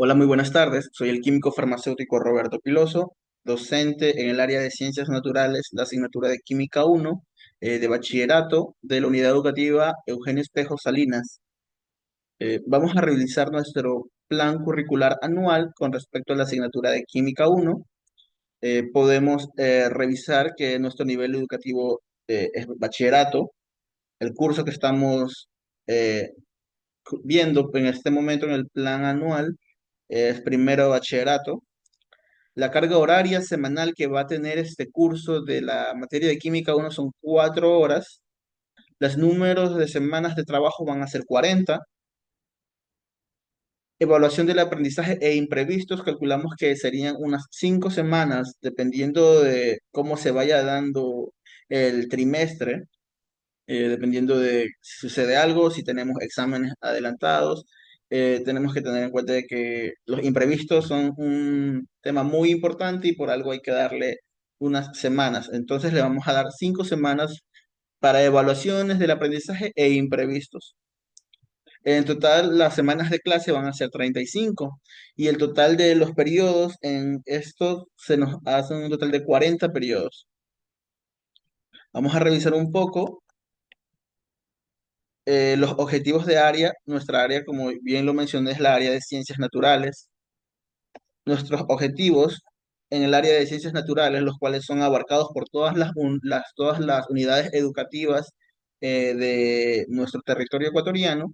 Hola, muy buenas tardes. Soy el químico farmacéutico Roberto Piloso, docente en el área de Ciencias Naturales, la asignatura de Química 1, de bachillerato de la unidad educativa Eugenio Espejo Salinas. Vamos a revisar nuestro plan curricular anual con respecto a la asignatura de Química 1. Podemos revisar que nuestro nivel educativo es bachillerato. El curso que estamos eh, viendo en este momento en el plan anual es primero bachillerato. La carga horaria semanal que va a tener este curso de la materia de química 1 son 4 horas. Los números de semanas de trabajo van a ser 40. Evaluación del aprendizaje e imprevistos, calculamos que serían unas 5 semanas, dependiendo de cómo se vaya dando el trimestre, dependiendo de si sucede algo, si tenemos exámenes adelantados. Tenemos que tener en cuenta de que los imprevistos son un tema muy importante y por algo hay que darle unas semanas. Entonces le vamos a dar 5 semanas para evaluaciones del aprendizaje e imprevistos. En total, las semanas de clase van a ser 35 y el total de los periodos en esto se nos hace un total de 40 periodos. Vamos a revisar un poco los objetivos de área. Nuestra área, como bien lo mencioné, es la área de ciencias naturales. Nuestros objetivos en el área de ciencias naturales, los cuales son abarcados por todas las unidades educativas de nuestro territorio ecuatoriano.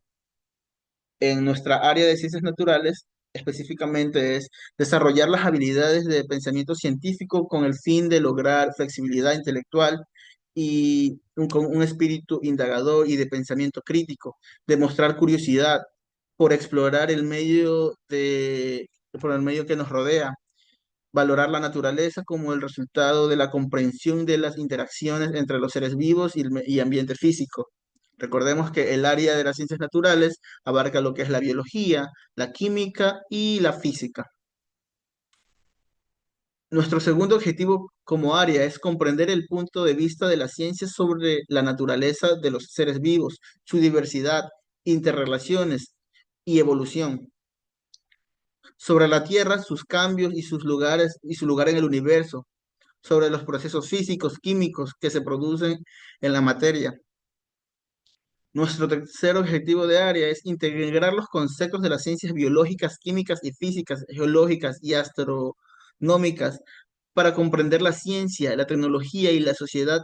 En nuestra área de ciencias naturales, específicamente es desarrollar las habilidades de pensamiento científico con el fin de lograr flexibilidad intelectual y con un espíritu indagador y de pensamiento crítico, demostrar curiosidad por explorar por el medio que nos rodea, valorar la naturaleza como el resultado de la comprensión de las interacciones entre los seres vivos y ambiente físico. Recordemos que el área de las ciencias naturales abarca lo que es la biología, la química y la física. Nuestro segundo objetivo como área es comprender el punto de vista de la ciencia sobre la naturaleza de los seres vivos, su diversidad, interrelaciones y evolución, sobre la Tierra, sus cambios y sus lugares y su lugar en el universo, sobre los procesos físicos, químicos que se producen en la materia. Nuestro tercer objetivo de área es integrar los conceptos de las ciencias biológicas, químicas y físicas, geológicas y astronómicas para comprender la ciencia, la tecnología y la sociedad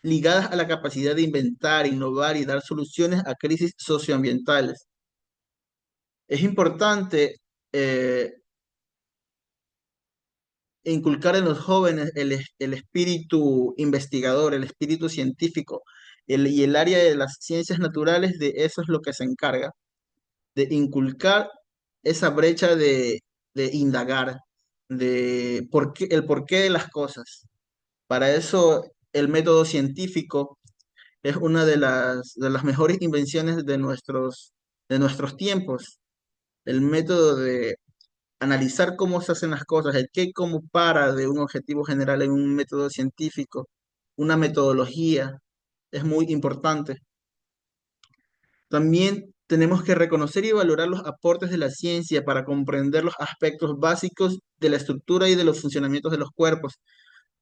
ligadas a la capacidad de inventar, innovar y dar soluciones a crisis socioambientales. Es importante eh, inculcar en los jóvenes el espíritu investigador, el espíritu científico, y el área de las ciencias naturales, de eso es lo que se encarga, de inculcar esa brecha de indagar, el porqué de las cosas. Para eso, el método científico es una de las mejores invenciones de nuestros tiempos. El método de analizar cómo se hacen las cosas, el qué y cómo para de un objetivo general en un método científico, una metodología, es muy importante. También tenemos que reconocer y valorar los aportes de la ciencia para comprender los aspectos básicos de la estructura y de los funcionamientos de los cuerpos,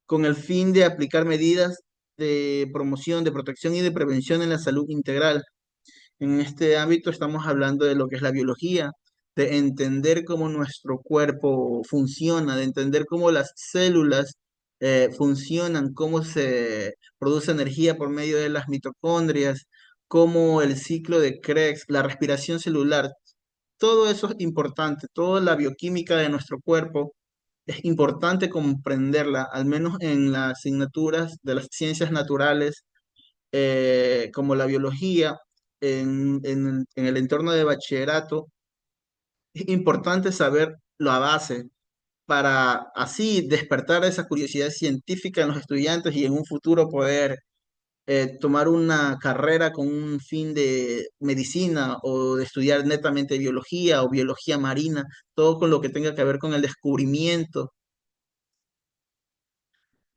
con el fin de aplicar medidas de promoción, de protección y de prevención en la salud integral. En este ámbito estamos hablando de lo que es la biología, de entender cómo nuestro cuerpo funciona, de entender cómo las células funcionan, cómo se produce energía por medio de las mitocondrias, cómo el ciclo de Krebs, la respiración celular, todo eso es importante, toda la bioquímica de nuestro cuerpo es importante comprenderla, al menos en las asignaturas de las ciencias naturales como la biología, en el entorno de bachillerato, es importante saber la base para así despertar esa curiosidad científica en los estudiantes y en un futuro poder tomar una carrera con un fin de medicina o de estudiar netamente biología o biología marina, todo con lo que tenga que ver con el descubrimiento.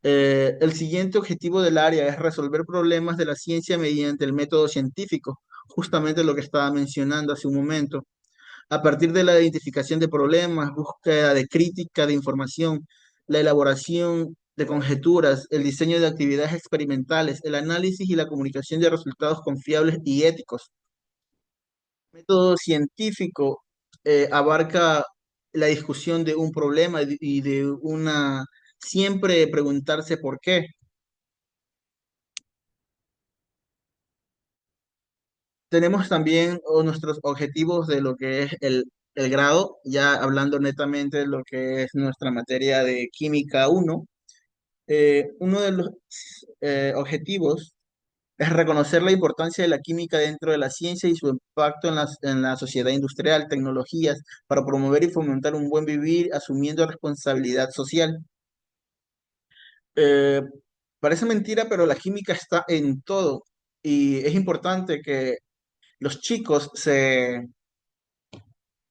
El siguiente objetivo del área es resolver problemas de la ciencia mediante el método científico, justamente lo que estaba mencionando hace un momento. a partir de la identificación de problemas, búsqueda de crítica de información, la elaboración de conjeturas, el diseño de actividades experimentales, el análisis y la comunicación de resultados confiables y éticos. El método científico abarca la discusión de un problema y de una siempre preguntarse por qué. Tenemos también nuestros objetivos de lo que es el grado, ya hablando netamente de lo que es nuestra materia de Química 1. Uno de los objetivos es reconocer la importancia de la química dentro de la ciencia y su impacto en la sociedad industrial, tecnologías, para promover y fomentar un buen vivir, asumiendo responsabilidad social. Eh, Parece mentira, pero la química está en todo y es importante que los chicos se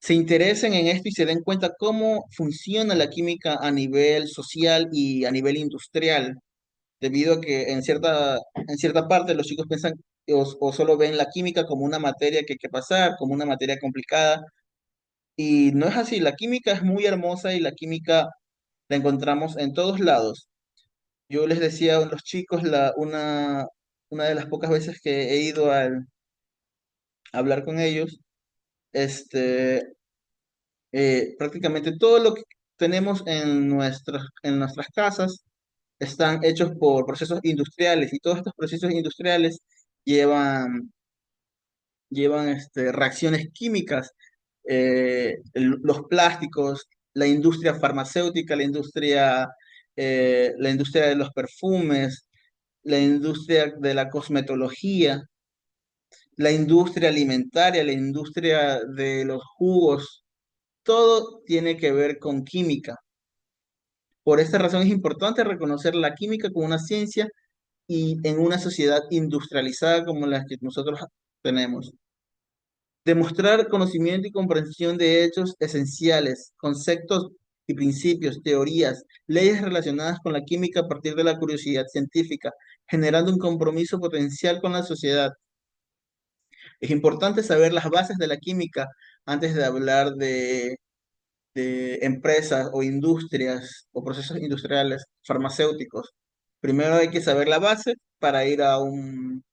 interesen en esto y se den cuenta cómo funciona la química a nivel social y a nivel industrial, debido a que en cierta parte los chicos piensan o solo ven la química como una materia que hay que pasar, como una materia complicada, y no es así. La química es muy hermosa y la química la encontramos en todos lados. Yo les decía a los chicos, una de las pocas veces que he ido a hablar con ellos, este, prácticamente todo lo que tenemos en nuestras casas están hechos por procesos industriales y todos estos procesos industriales llevan, llevan reacciones químicas, los plásticos, la industria farmacéutica, la industria de los perfumes, la industria de la cosmetología, la industria alimentaria, la industria de los jugos, todo tiene que ver con química. Por esta razón es importante reconocer la química como una ciencia y en una sociedad industrializada como la que nosotros tenemos. Demostrar conocimiento y comprensión de hechos esenciales, conceptos y principios, teorías, leyes relacionadas con la química a partir de la curiosidad científica, generando un compromiso potencial con la sociedad. Es importante saber las bases de la química antes de hablar de empresas o industrias o procesos industriales farmacéuticos. Primero hay que saber la base para ir a un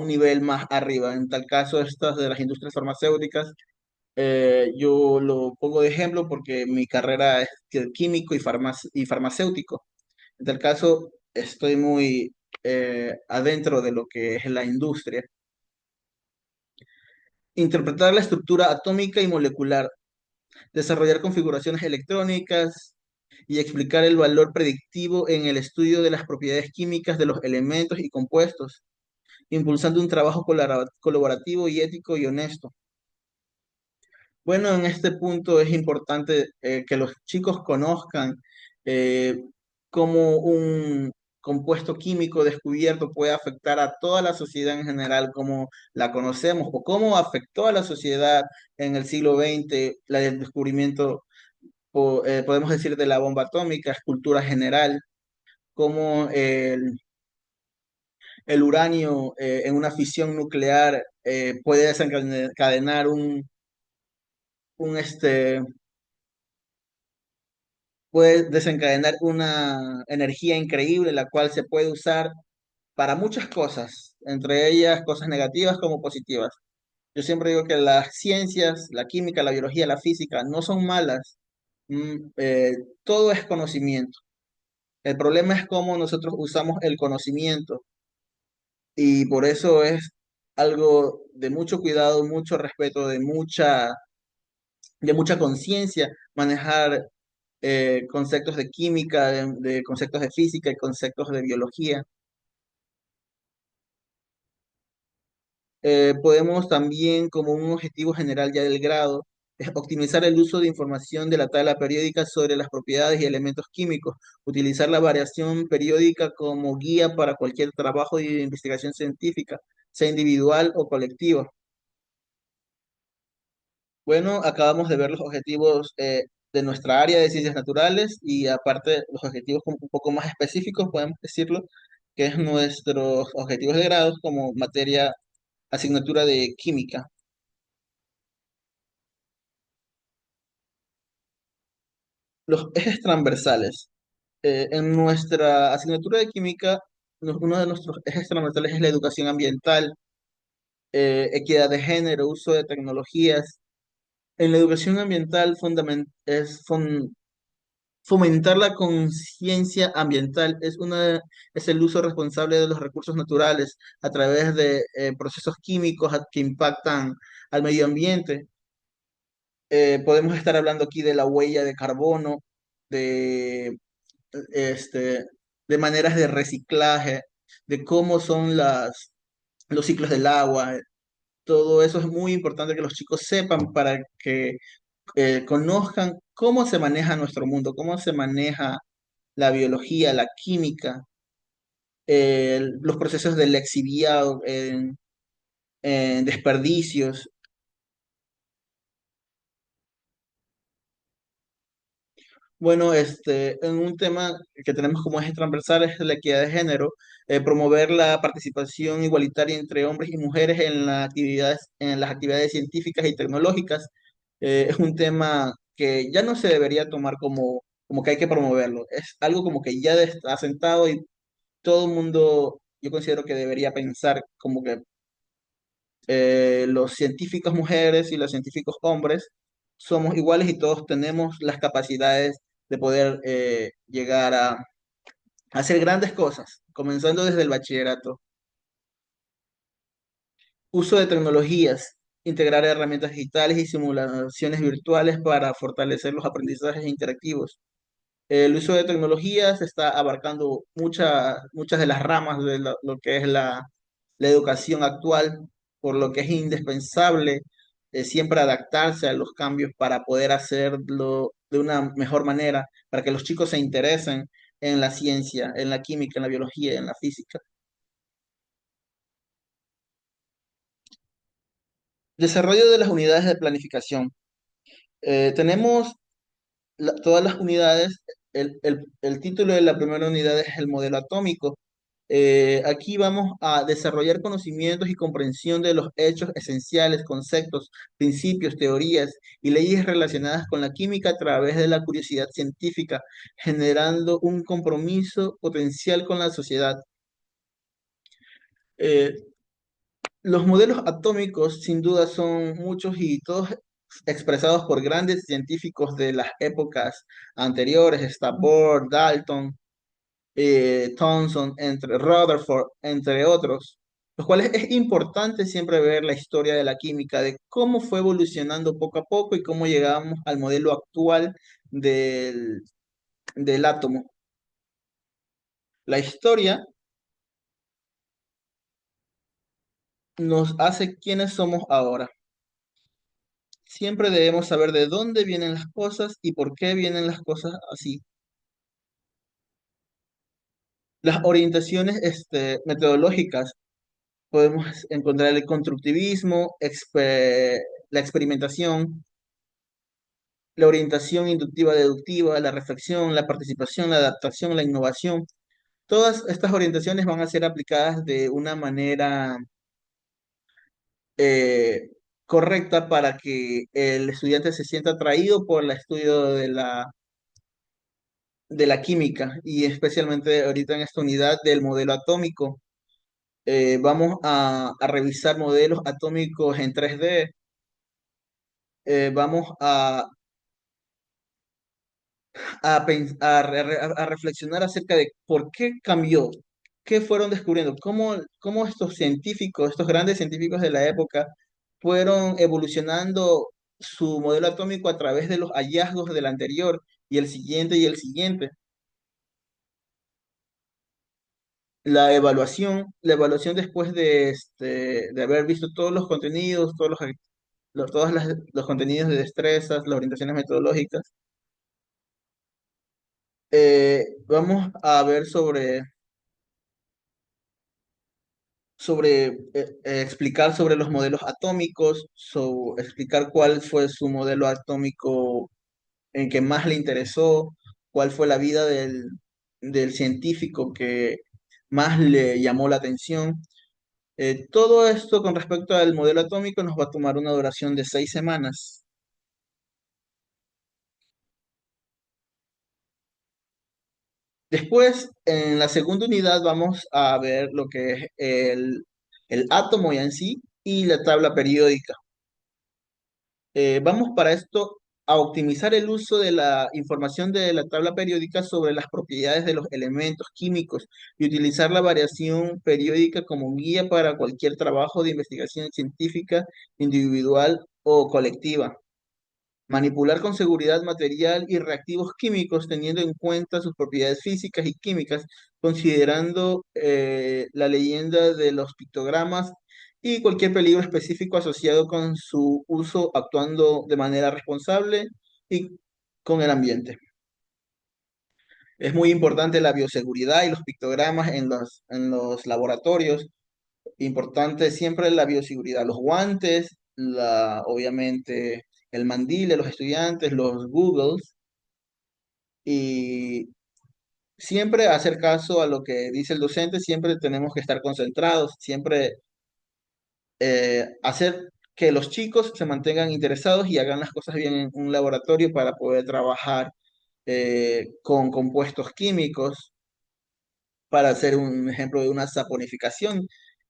nivel más arriba. En tal caso, estas de las industrias farmacéuticas, yo lo pongo de ejemplo porque mi carrera es químico y farmacéutico. En tal caso, estoy muy adentro de lo que es la industria. Interpretar la estructura atómica y molecular, desarrollar configuraciones electrónicas y explicar el valor predictivo en el estudio de las propiedades químicas de los elementos y compuestos, impulsando un trabajo colaborativo y ético y honesto. Bueno, en este punto es importante que los chicos conozcan eh, cómo un compuesto químico descubierto puede afectar a toda la sociedad en general, como la conocemos, o cómo afectó a la sociedad en el siglo XX, el descubrimiento, podemos decir, de la bomba atómica, es cultura general, cómo el uranio en una fisión nuclear puede desencadenar un puede desencadenar una energía increíble, la cual se puede usar para muchas cosas, entre ellas cosas negativas como positivas. Yo siempre digo que las ciencias, la química, la biología, la física no son malas. Todo es conocimiento. El problema es cómo nosotros usamos el conocimiento y por eso es algo de mucho cuidado, mucho respeto, de mucha conciencia manejar conceptos de química, de conceptos de física y conceptos de biología. Podemos también, como un objetivo general ya del grado, es optimizar el uso de información de la tabla periódica sobre las propiedades y elementos químicos, utilizar la variación periódica como guía para cualquier trabajo de investigación científica, sea individual o colectiva. Bueno, acabamos de ver los objetivos de nuestra área de ciencias naturales y aparte los objetivos como un poco más específicos, podemos decirlo, que es nuestros objetivos de grado como materia, asignatura de química. Los ejes transversales. En nuestra asignatura de química, uno de nuestros ejes transversales es la educación ambiental, equidad de género, uso de tecnologías. En la educación ambiental fomentar la conciencia ambiental, es el uso responsable de los recursos naturales a través de procesos químicos que impactan al medio ambiente. Podemos estar hablando aquí de la huella de carbono, de, este, de maneras de reciclaje, de cómo son los ciclos del agua. Todo eso es muy importante que los chicos sepan para que conozcan cómo se maneja nuestro mundo, cómo se maneja la biología, la química, los procesos del lixiviado, en desperdicios. Bueno, en un tema que tenemos como eje transversal es la equidad de género, promover la participación igualitaria entre hombres y mujeres en las actividades científicas y tecnológicas. Es un tema que ya no se debería tomar como que hay que promoverlo. Es algo como que ya está sentado y todo el mundo, yo considero que debería pensar como que los científicos mujeres y los científicos hombres somos iguales y todos tenemos las capacidades de poder llegar a hacer grandes cosas, comenzando desde el bachillerato. Uso de tecnologías, integrar herramientas digitales y simulaciones virtuales para fortalecer los aprendizajes interactivos. El uso de tecnologías está abarcando muchas de las ramas de lo que es la educación actual, por lo que es indispensable siempre adaptarse a los cambios para poder hacerlo de una mejor manera, para que los chicos se interesen en la ciencia, en la química, en la biología, en la física. Desarrollo de las unidades de planificación. Tenemos todas las unidades, el título de la primera unidad es el modelo atómico. Aquí vamos a desarrollar conocimientos y comprensión de los hechos esenciales, conceptos, principios, teorías y leyes relacionadas con la química a través de la curiosidad científica, generando un compromiso potencial con la sociedad. Eh, los modelos atómicos sin duda son muchos y todos expresados por grandes científicos de las épocas anteriores, está Bohr, Dalton, Thomson, entre Rutherford, entre otros, los cuales es importante siempre ver la historia de la química, de cómo fue evolucionando poco a poco y cómo llegamos al modelo actual del, del átomo. La historia nos hace quienes somos ahora. Siempre debemos saber de dónde vienen las cosas y por qué vienen las cosas así. Las orientaciones metodológicas, podemos encontrar el constructivismo, la experimentación, la orientación inductiva deductiva, la reflexión, la participación, la adaptación, la innovación. Todas estas orientaciones van a ser aplicadas de una manera eh, correcta para que el estudiante se sienta atraído por el estudio de la química y especialmente ahorita en esta unidad del modelo atómico. Vamos a revisar modelos atómicos en 3D. Vamos a reflexionar acerca de por qué cambió, qué fueron descubriendo, cómo estos científicos, estos grandes científicos de la época, fueron evolucionando su modelo atómico a través de los hallazgos del anterior y el siguiente y el siguiente. La evaluación después de haber visto todos los contenidos, todos los contenidos de destrezas, las orientaciones metodológicas, vamos a ver sobre explicar sobre los modelos atómicos, explicar cuál fue su modelo atómico en que más le interesó, cuál fue la vida del científico que más le llamó la atención. Todo esto con respecto al modelo atómico nos va a tomar una duración de 6 semanas. Después, en la segunda unidad, vamos a ver lo que es el átomo ya en sí y la tabla periódica. Vamos para esto a optimizar el uso de la información de la tabla periódica sobre las propiedades de los elementos químicos y utilizar la variación periódica como guía para cualquier trabajo de investigación científica individual o colectiva. Manipular con seguridad material y reactivos químicos teniendo en cuenta sus propiedades físicas y químicas, considerando la leyenda de los pictogramas y cualquier peligro específico asociado con su uso, actuando de manera responsable y con el ambiente. Es muy importante la bioseguridad y los pictogramas en los laboratorios. Importante siempre la bioseguridad, los guantes, obviamente el mandil de los estudiantes, los Googles, y siempre hacer caso a lo que dice el docente, siempre tenemos que estar concentrados, siempre hacer que los chicos se mantengan interesados y hagan las cosas bien en un laboratorio para poder trabajar con compuestos químicos, para hacer un ejemplo de una saponificación.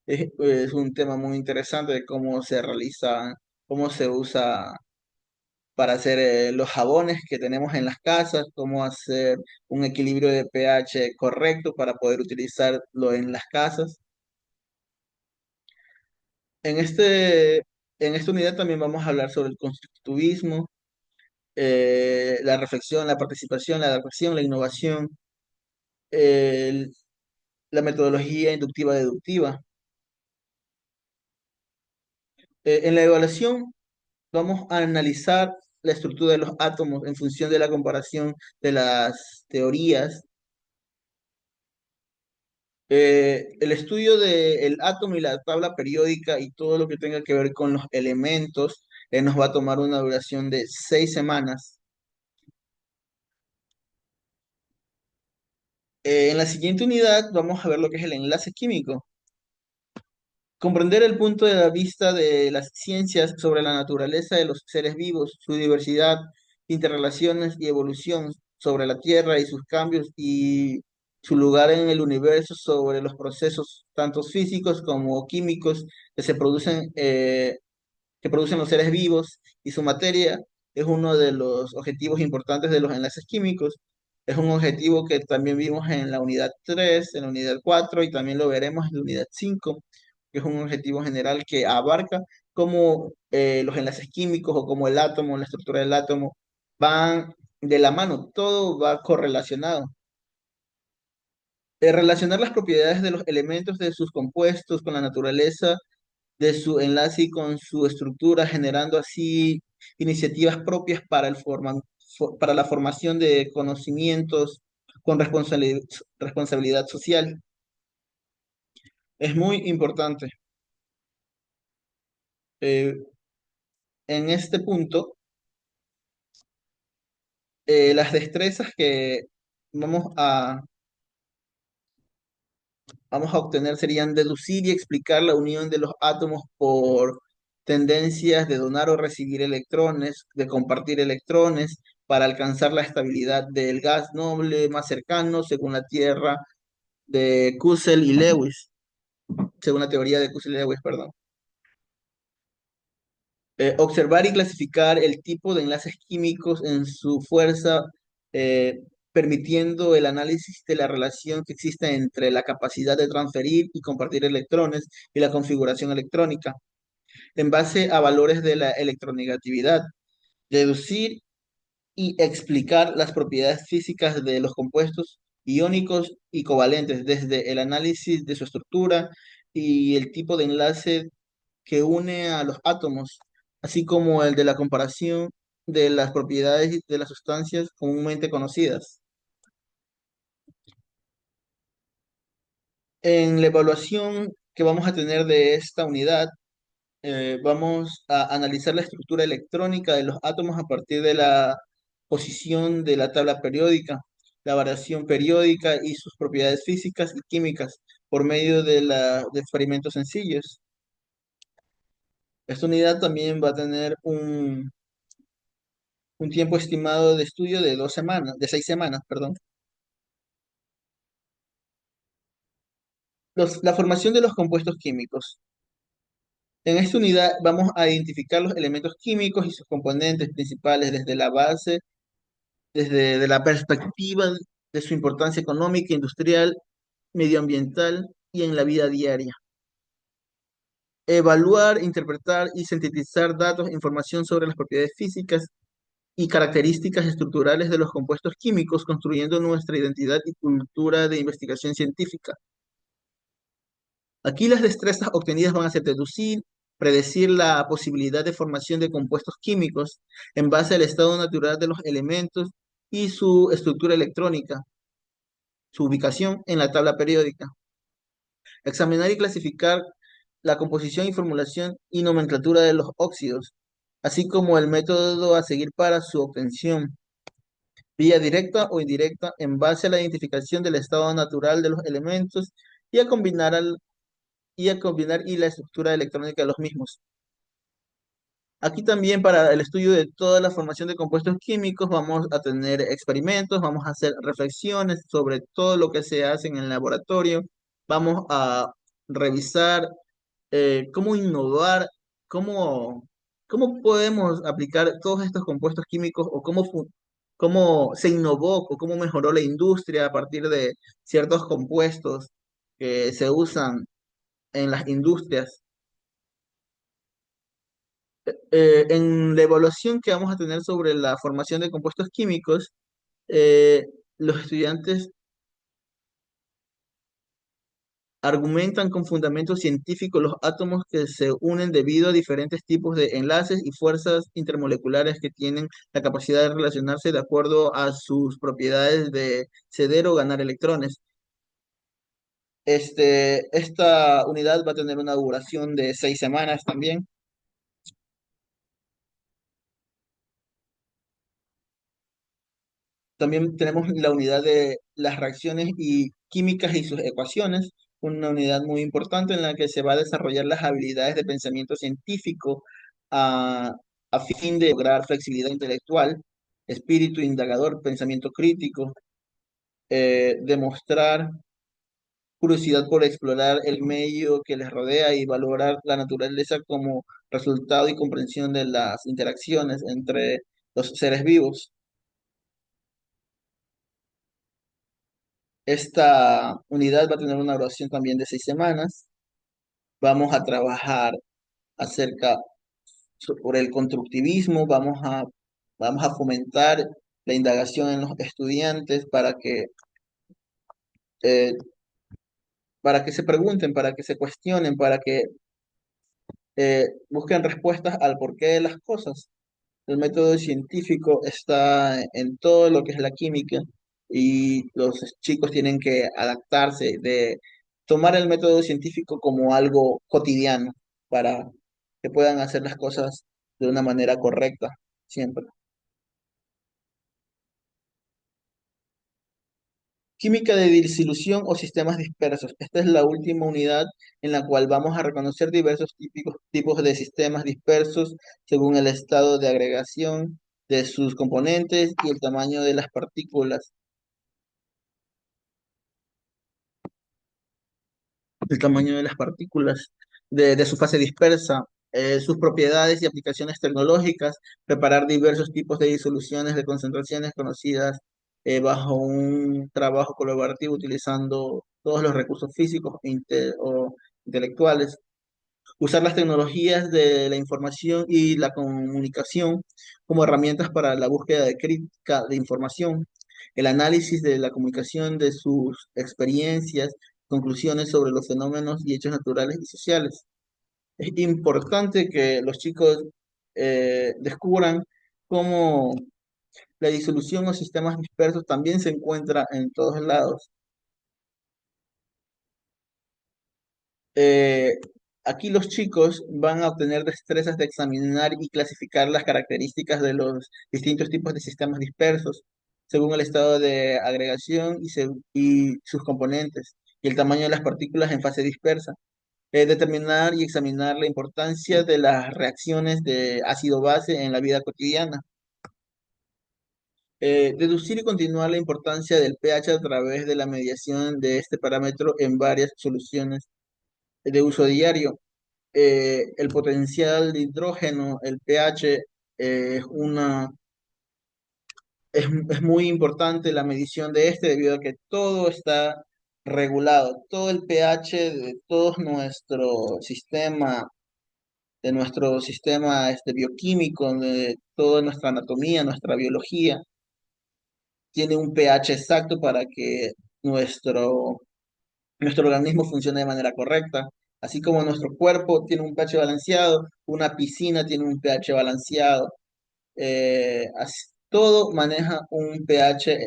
Es un tema muy interesante de cómo se realiza, cómo se usa para hacer los jabones que tenemos en las casas, cómo hacer un equilibrio de pH correcto para poder utilizarlo en las casas. En en esta unidad también vamos a hablar sobre el constructivismo, la reflexión, la participación, la adaptación, la innovación, el- la metodología inductiva deductiva. En la evaluación vamos a analizar la estructura de los átomos en función de la comparación de las teorías. El estudio del átomo y la tabla periódica y todo lo que tenga que ver con los elementos nos va a tomar una duración de 6 semanas. En la siguiente unidad vamos a ver lo que es el enlace químico. Comprender el punto de vista de las ciencias sobre la naturaleza de los seres vivos, su diversidad, interrelaciones y evolución sobre la Tierra y sus cambios y su lugar en el universo, sobre los procesos tanto físicos como químicos que se producen, que producen los seres vivos y su materia es uno de los objetivos importantes de los enlaces químicos. Es un objetivo que también vimos en la unidad 3, en la unidad 4 y también lo veremos en la unidad 5, que es un objetivo general que abarca cómo los enlaces químicos o cómo el átomo, la estructura del átomo van de la mano, todo va correlacionado. Relacionar las propiedades de los elementos de sus compuestos con la naturaleza de su enlace y con su estructura, generando así iniciativas propias para para la formación de conocimientos con responsabilidad social. Es muy importante. Eh, en este punto, las destrezas que vamos a, vamos a obtener serían deducir y explicar la unión de los átomos por tendencias de donar o recibir electrones, de compartir electrones, para alcanzar la estabilidad del gas noble más cercano, según la Tierra de Kussel y Lewis, según la teoría de Kussel y Lewis, perdón. Observar y clasificar el tipo de enlaces químicos en su fuerza, eh, permitiendo el análisis de la relación que existe entre la capacidad de transferir y compartir electrones y la configuración electrónica, en base a valores de la electronegatividad. Deducir y explicar las propiedades físicas de los compuestos iónicos y covalentes, desde el análisis de su estructura y el tipo de enlace que une a los átomos, así como el de la comparación de las propiedades de las sustancias comúnmente conocidas. En la evaluación que vamos a tener de esta unidad, vamos a analizar la estructura electrónica de los átomos a partir de la posición de la tabla periódica, la variación periódica y sus propiedades físicas y químicas por medio de experimentos sencillos. Esta unidad también va a tener un tiempo estimado de estudio de 2 semanas, de 6 semanas, perdón. La formación de los compuestos químicos. En esta unidad vamos a identificar los elementos químicos y sus componentes principales desde la base, desde de la perspectiva de su importancia económica, industrial, medioambiental y en la vida diaria. Evaluar, interpretar y sintetizar datos e información sobre las propiedades físicas y características estructurales de los compuestos químicos, construyendo nuestra identidad y cultura de investigación científica. Aquí las destrezas obtenidas van a ser deducir, predecir la posibilidad de formación de compuestos químicos en base al estado natural de los elementos y su estructura electrónica, su ubicación en la tabla periódica. Examinar y clasificar la composición y formulación y nomenclatura de los óxidos, así como el método a seguir para su obtención, vía directa o indirecta, en base a la identificación del estado natural de los elementos y a combinar, y la estructura electrónica de los mismos. Aquí también para el estudio de toda la formación de compuestos químicos vamos a tener experimentos, vamos a hacer reflexiones sobre todo lo que se hace en el laboratorio, vamos a revisar cómo innovar, cómo, cómo podemos aplicar todos estos compuestos químicos o cómo se innovó o cómo mejoró la industria a partir de ciertos compuestos que se usan en las industrias. En la evaluación que vamos a tener sobre la formación de compuestos químicos, eh, los estudiantes argumentan con fundamento científico los átomos que se unen debido a diferentes tipos de enlaces y fuerzas intermoleculares que tienen la capacidad de relacionarse de acuerdo a sus propiedades de ceder o ganar electrones. Esta unidad va a tener una duración de 6 semanas también. También tenemos la unidad de las reacciones y químicas y sus ecuaciones, una unidad muy importante en la que se va a desarrollar las habilidades de pensamiento científico a, a fin de lograr flexibilidad intelectual, espíritu indagador, pensamiento crítico, demostrar curiosidad por explorar el medio que les rodea y valorar la naturaleza como resultado y comprensión de las interacciones entre los seres vivos. Esta unidad va a tener una duración también de 6 semanas. Vamos a trabajar acerca sobre el constructivismo, vamos a fomentar la indagación en los estudiantes eh, para que se pregunten, para que se cuestionen, para que busquen respuestas al porqué de las cosas. El método científico está en todo lo que es la química y los chicos tienen que adaptarse, de tomar el método científico como algo cotidiano para que puedan hacer las cosas de una manera correcta siempre. Química de disolución o sistemas dispersos. Esta es la última unidad en la cual vamos a reconocer diversos tipos de sistemas dispersos según el estado de agregación de sus componentes y el tamaño de las partículas. El tamaño de las partículas, de su fase dispersa, sus propiedades y aplicaciones tecnológicas, preparar diversos tipos de disoluciones de concentraciones conocidas bajo un trabajo colaborativo utilizando todos los recursos físicos o intelectuales, usar las tecnologías de la información y la comunicación como herramientas para la búsqueda de crítica de información, el análisis de la comunicación de sus experiencias, conclusiones sobre los fenómenos y hechos naturales y sociales. Es importante que los chicos descubran cómo la disolución o sistemas dispersos también se encuentra en todos lados. Eh, Aquí los chicos van a obtener destrezas de examinar y clasificar las características de los distintos tipos de sistemas dispersos según el estado de agregación y sus componentes y el tamaño de las partículas en fase dispersa. Determinar y examinar la importancia de las reacciones de ácido-base en la vida cotidiana. Deducir y continuar la importancia del pH a través de la medición de este parámetro en varias soluciones de uso diario. El potencial de hidrógeno, el pH, es muy importante la medición de este debido a que todo está regulado, todo el pH de nuestro sistema bioquímico, de toda nuestra anatomía, nuestra biología, tiene un pH exacto para que nuestro, nuestro organismo funcione de manera correcta. Así como nuestro cuerpo tiene un pH balanceado, una piscina tiene un pH balanceado, todo maneja un pH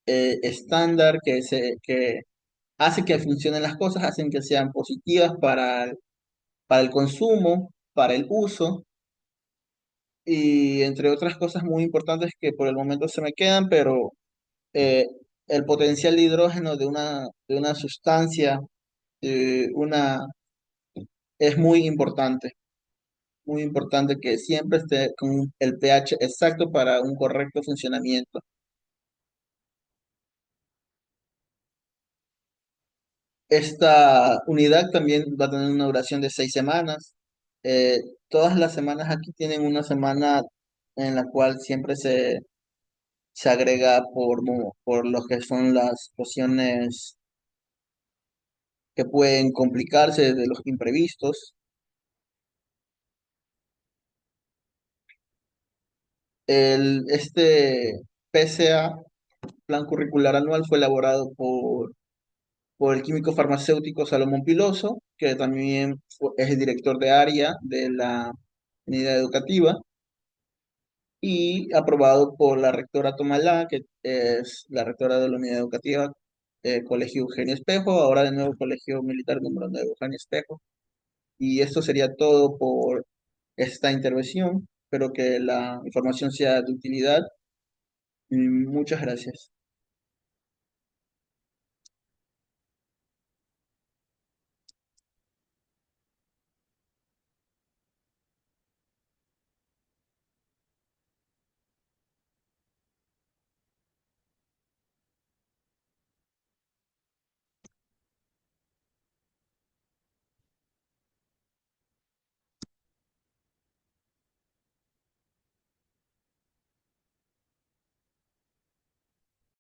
estándar que hace que funcionen las cosas, hacen que sean positivas para el consumo, para el uso y entre otras cosas muy importantes que por el momento se me quedan, pero eh, el potencial de hidrógeno de una sustancia una, es muy importante que siempre esté con el pH exacto para un correcto funcionamiento. Esta unidad también va a tener una duración de 6 semanas. Eh, Todas las semanas aquí tienen una semana en la cual siempre se agrega por lo que son las situaciones que pueden complicarse de los imprevistos. Este PCA, Plan Curricular Anual, fue elaborado por el químico farmacéutico Salomón Piloso, que también es el director de área de la unidad educativa, y aprobado por la rectora Tomalá, que es la rectora de la unidad educativa, Colegio Eugenio Espejo, ahora de nuevo Colegio Militar número 9 Eugenio Espejo. Y esto sería todo por esta intervención. Espero que la información sea de utilidad. Muchas gracias.